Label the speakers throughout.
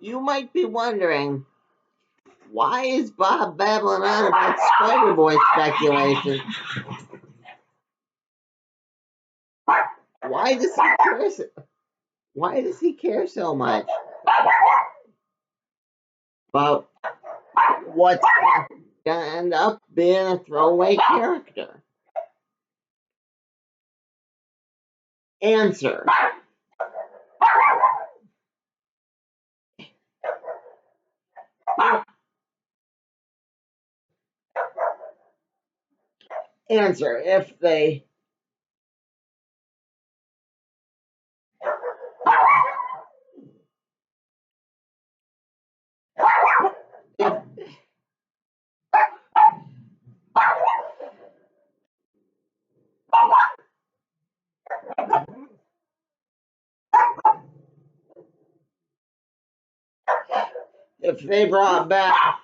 Speaker 1: You might be wondering, why is Bob babbling on about Spider-Boy speculation? Why does he care so much about what's gonna end up being a throwaway character? Answer. Answer. If they brought back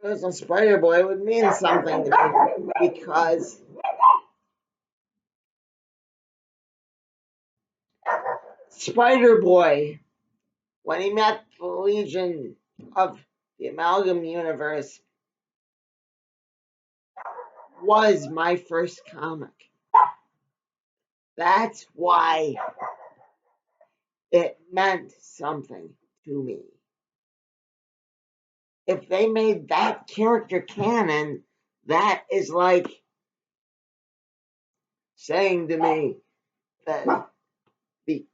Speaker 1: as a Spider-Boy, it would mean something to me, because Spider-Boy, when he met the Legion of the Amalgam Universe, was my first comic. That's why it meant something to me. If they made that character canon, that is like saying to me that the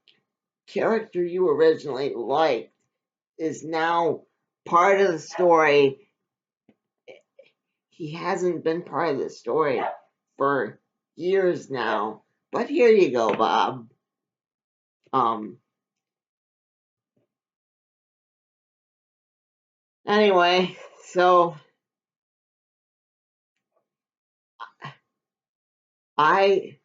Speaker 1: character you originally liked is now part of the story. He hasn't been part of the story for years now, but here you go, Bob. Anyway, so I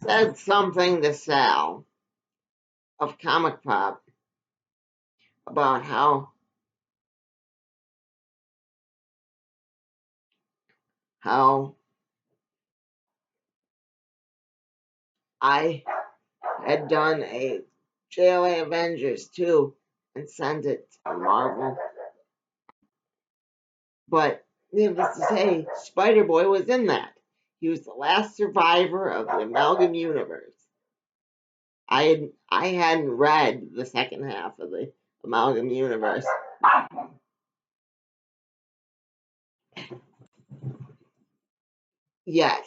Speaker 1: said something to Sal of Comic Pop about how I had done a JLA Avengers 2 and sent it to Marvel. But needless to say, Spider-Boy was in that. He was the last survivor of the Amalgam Universe. I hadn't read the second half of the Amalgam Universe yet.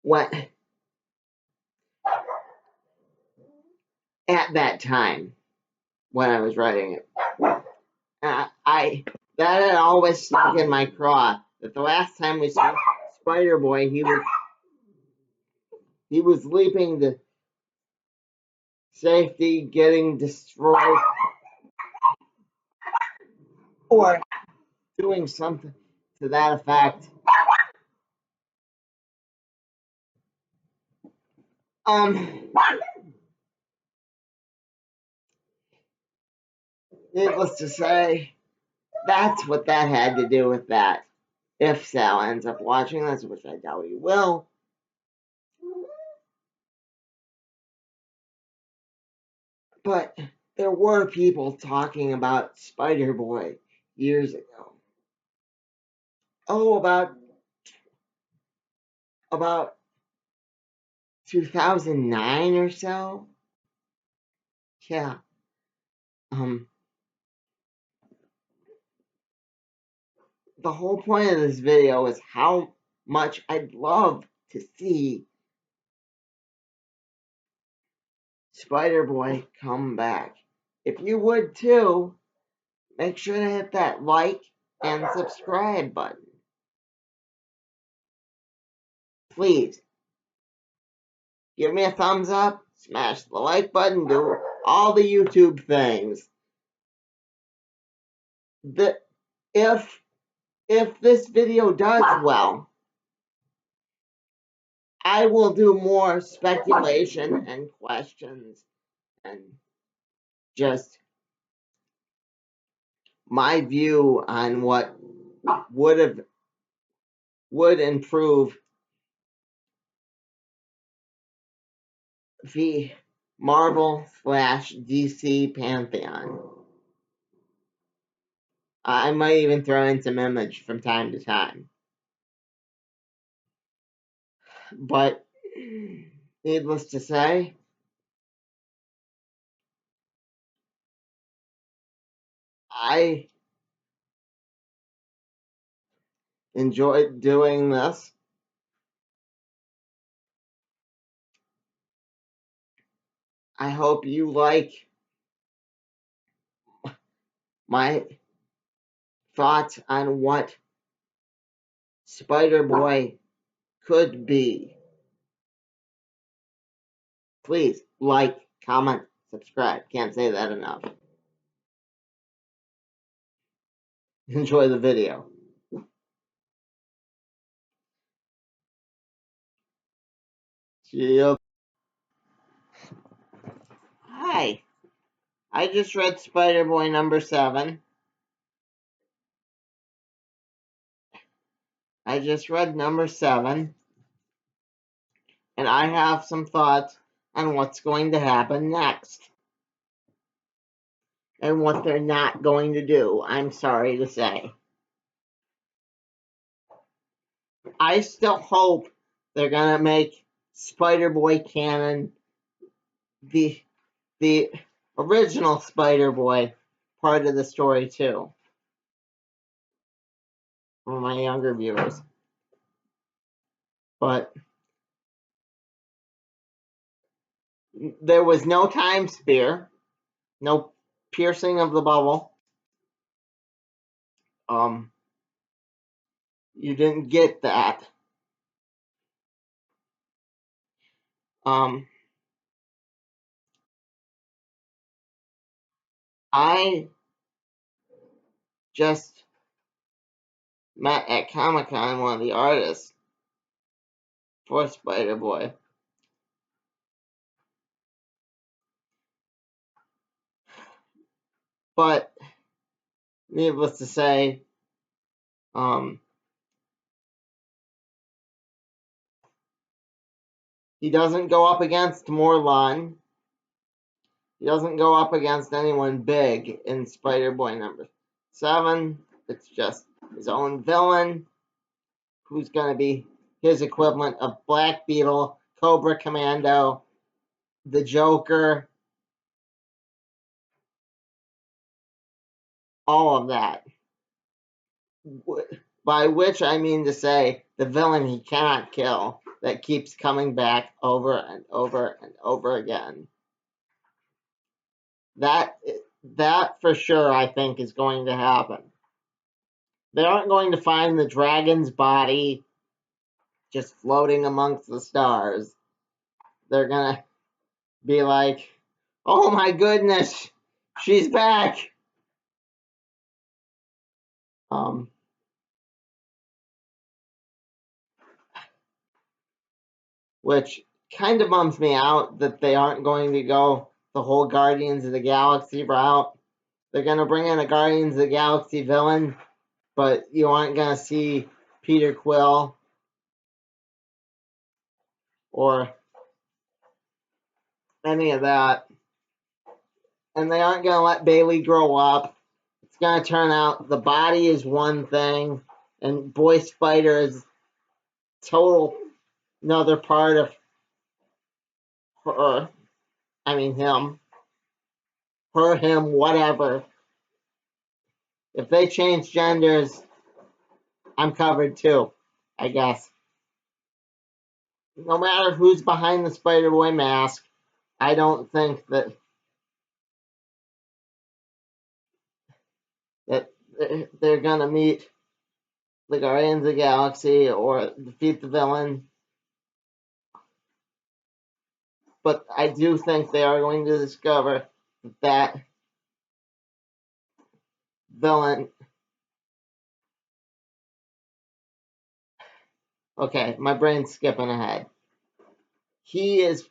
Speaker 1: When, at that time, when I was writing it, that had always stuck in my craw. That the last time we saw Spider-Boy, he was leaping to safety, getting destroyed, or doing something to that effect. Needless to say, that's what that had to do with that. If Sal ends up watching this, which I doubt he will. But there were people talking about Spider-Boy years ago. Oh, about 2009 or so. Yeah. The whole point of this video is how much I'd love to see Spider-Boy come back. If you would too, make sure to hit that like and subscribe button. Please give me a thumbs up, smash the like button, do all the YouTube things. If this video does well, I will do more speculation and questions and just my view on what would improve the Marvel / DC pantheon. I might even throw in some Image from time to time. But needless to say, I enjoyed doing this. I hope you like my thoughts on what Spider-Boy could be. Please like, comment, subscribe. Can't say that enough. Enjoy the video. See ya. Hi. I just read Spider-Boy number 7. I just read number 7. And I have some thoughts on what's going to happen next. And what they're not going to do, I'm sorry to say. I still hope they're going to make Spider-Boy canon the original Spider-Boy part of the story too. For my younger viewers. But there was no time spear, no piercing of the bubble. You didn't get that. I just met at Comic-Con one of the artists for Spider-Boy. But needless to say, he doesn't go up against Morlun. He doesn't go up against anyone big in Spider-Boy number 7. It's just his own villain, who's going to be his equivalent of Black Beetle, Cobra Commando, the Joker, all of that. By which I mean to say the villain he cannot kill that keeps coming back over and over and over again. That for sure I think is going to happen. They aren't going to find the dragon's body just floating amongst the stars. They're going to be like, oh my goodness, she's back. Which kind of bums me out that they aren't going to go the whole Guardians of the Galaxy route. They're going to bring in a Guardians of the Galaxy villain, but you aren't going to see Peter Quill or any of that. And they aren't going to let Baily grow up. It's going to turn out the body is one thing, and Boy Spider is total another part of her. I mean, him. Her, him, whatever. If they change genders, I'm covered too, I guess. No matter who's behind the Spider-Boy mask, I don't think that they're gonna meet the Guardians of the Galaxy or defeat the villain. But I do think they are going to discover that villain. Okay, my brain's skipping ahead. He is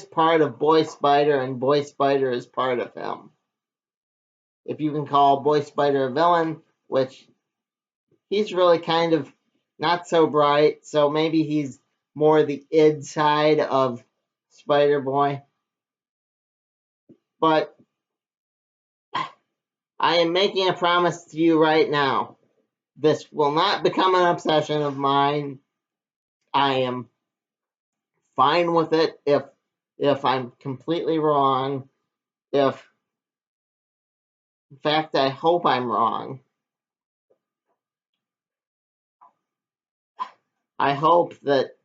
Speaker 1: part of Boy Spider, and Boy Spider is part of him. if you can call Boy Spider a villain, which he's really kind of not so bright, so maybe he's more the id side of Spider-Boy. But I am making a promise to you right now. This will not become an obsession of mine. I am fine with it if I'm completely wrong. In fact, I hope I'm wrong. I hope that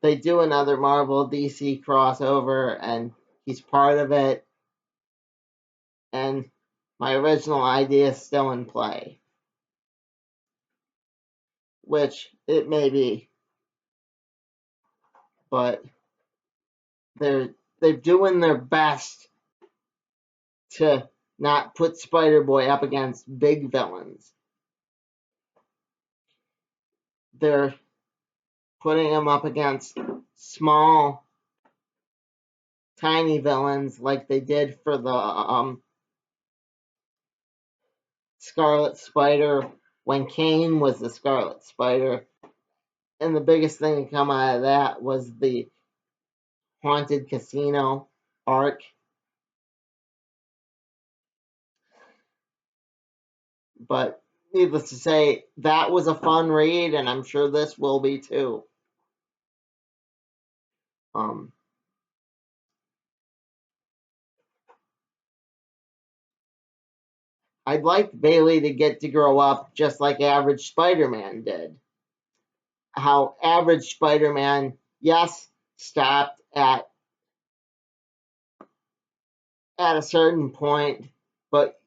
Speaker 1: they do another Marvel DC crossover and he's part of it, and my original idea is still in play, which it may be, but they're doing their best to not put Spider-Boy up against big villains. They're putting him up against small, tiny villains like they did for the Scarlet Spider when Kane was the Scarlet Spider. And the biggest thing to come out of that was the Haunted Casino arc. But needless to say, that was a fun read, and I'm sure this will be too. I'd like Baily to get to grow up just like Average Spider-Man did. How Average Spider-Man, yes, stopped at a certain point, but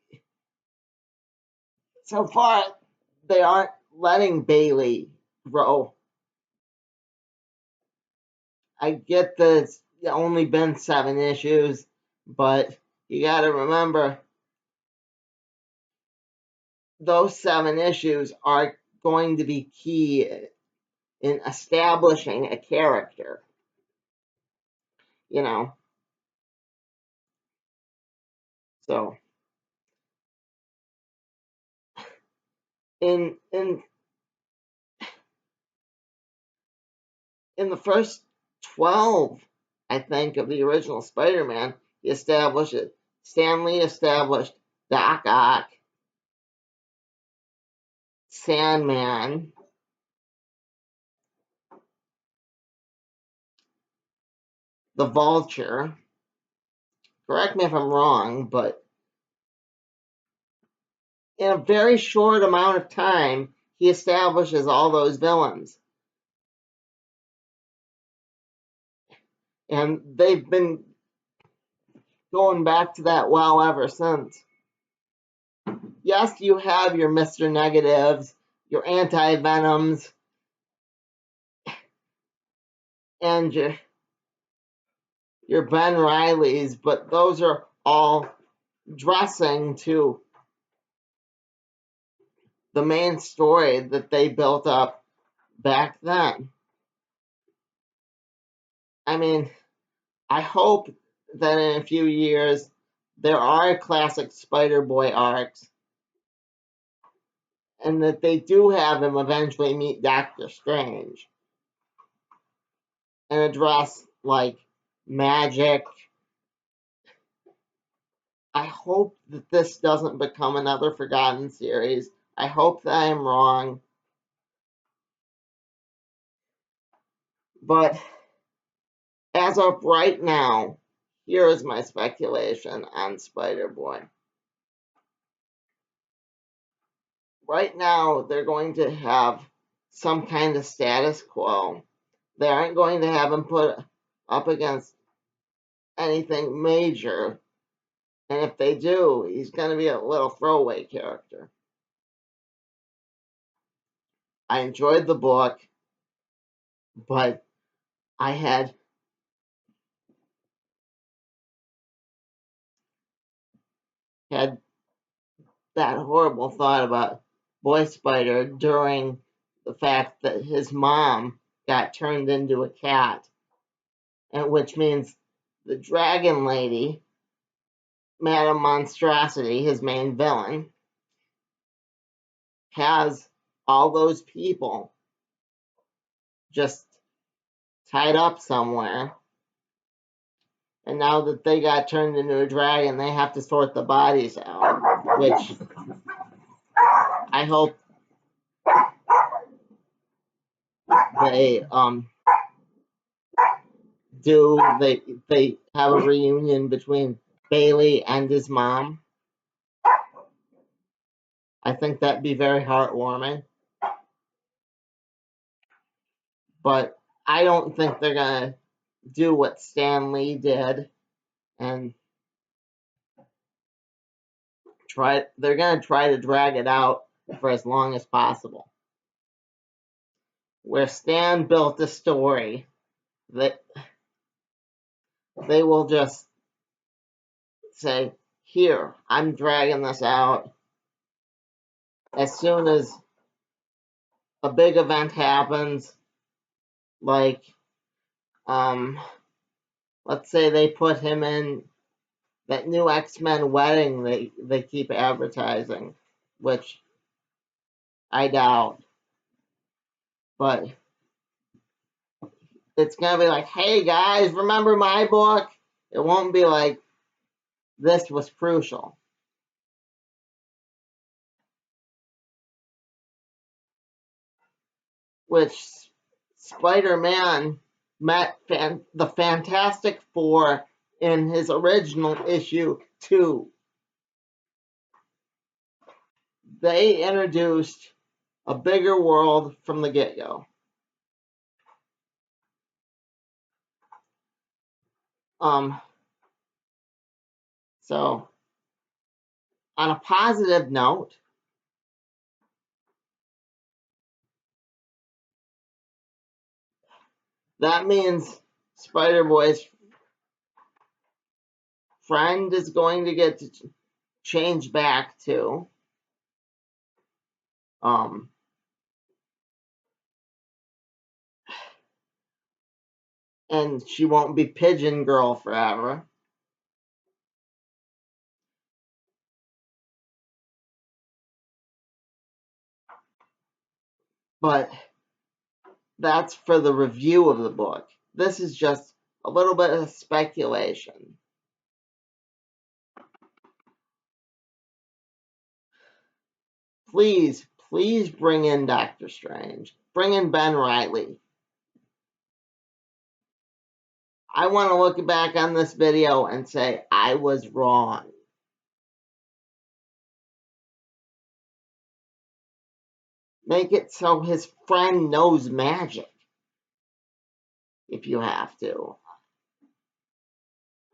Speaker 1: so far they aren't letting Baily grow. I get that it's only been 7 issues, but you got to remember those 7 issues are going to be key in establishing a character, you know. So in the first 12, I think, of the original Spider-Man, he established it. Stan Lee established Doc Ock, Sandman, the Vulture. Correct me if I'm wrong, but in a very short amount of time, he establishes all those villains. And they've been going back to that well ever since. Yes, you have your Mr. Negatives, your Anti-Venoms, and your Ben Rileys, but those are all dressing to the main story that they built up back then. I mean, I hope that in a few years there are classic Spider-Boy arcs and that they do have him eventually meet Doctor Strange and address like magic. I hope that this doesn't become another Forgotten series. I hope that I am wrong. But as of right now, here is my speculation on Spider-Boy. Right now, they're going to have some kind of status quo. They aren't going to have him put up against anything major. And if they do, he's going to be a little throwaway character. I enjoyed the book, but I had that horrible thought about Boy Spider during the fact that his mom got turned into a cat, and which means the dragon lady, Madame Monstrosity, his main villain, has all those people just tied up somewhere. And now that they got turned into a dragon, they have to sort the bodies out, which I hope they do. They have a reunion between Baily and his mom. I think that'd be very heartwarming. But I don't think they're gonna do what Stan Lee did and they're gonna try to drag it out for as long as possible. Where Stan built a story that they will just say, here, I'm dragging this out. As soon as a big event happens, like let's say they put him in that new X-Men wedding they keep advertising, which I doubt. But it's gonna be like, hey guys, remember my book? It won't be like this was crucial. Which Spider-Man met the Fantastic Four in his original issue 2. They introduced a bigger world from the get-go. So on a positive note, that means Spider-Boy's friend is going to get to change back to. And she won't be Pigeon Girl forever. But that's for the review of the book. This is just a little bit of speculation. Please, please bring in Doctor Strange. Bring in Ben Reilly. I want to look back on this video and say, I was wrong. Make it so his friend knows magic, if you have to.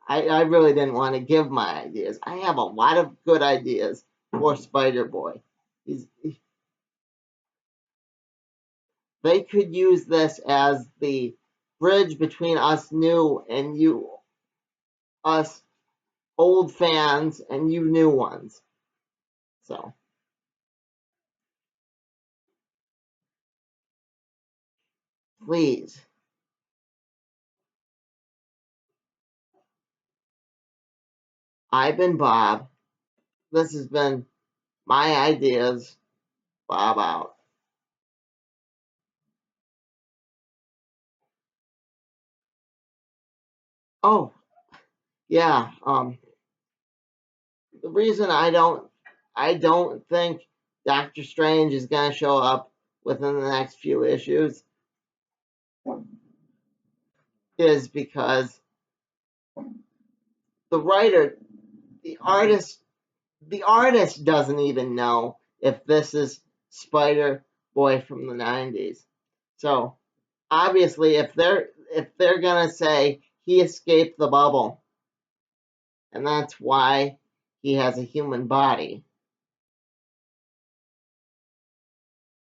Speaker 1: I really didn't want to give my ideas. I have a lot of good ideas for Spider-Boy. They could use this as the bridge between us new and you, us old fans and you new ones. So, please. I've been Bob. This has been my ideas. Bob out. Oh, yeah. The reason I don't think Doctor Strange is gonna show up within the next few issues is because the writer, the artist doesn't even know if this is Spider Boy from the 90s. So obviously if they're gonna say he escaped the bubble and that's why he has a human body,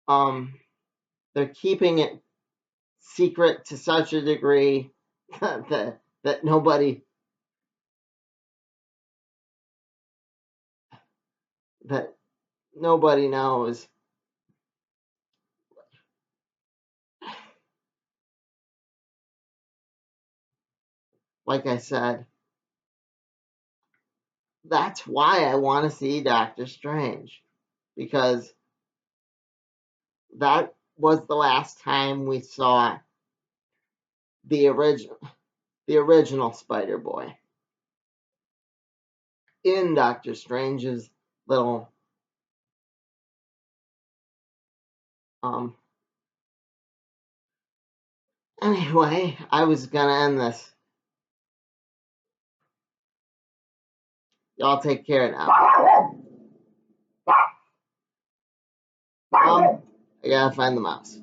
Speaker 1: they're keeping it secret to such a degree that that nobody knows. like I said, that's why I want to see Doctor Strange, because that was the last time we saw the original Spider Boy in Doctor Strange's little um. Anyway, I was gonna end this. Y'all take care now. I gotta find the mouse.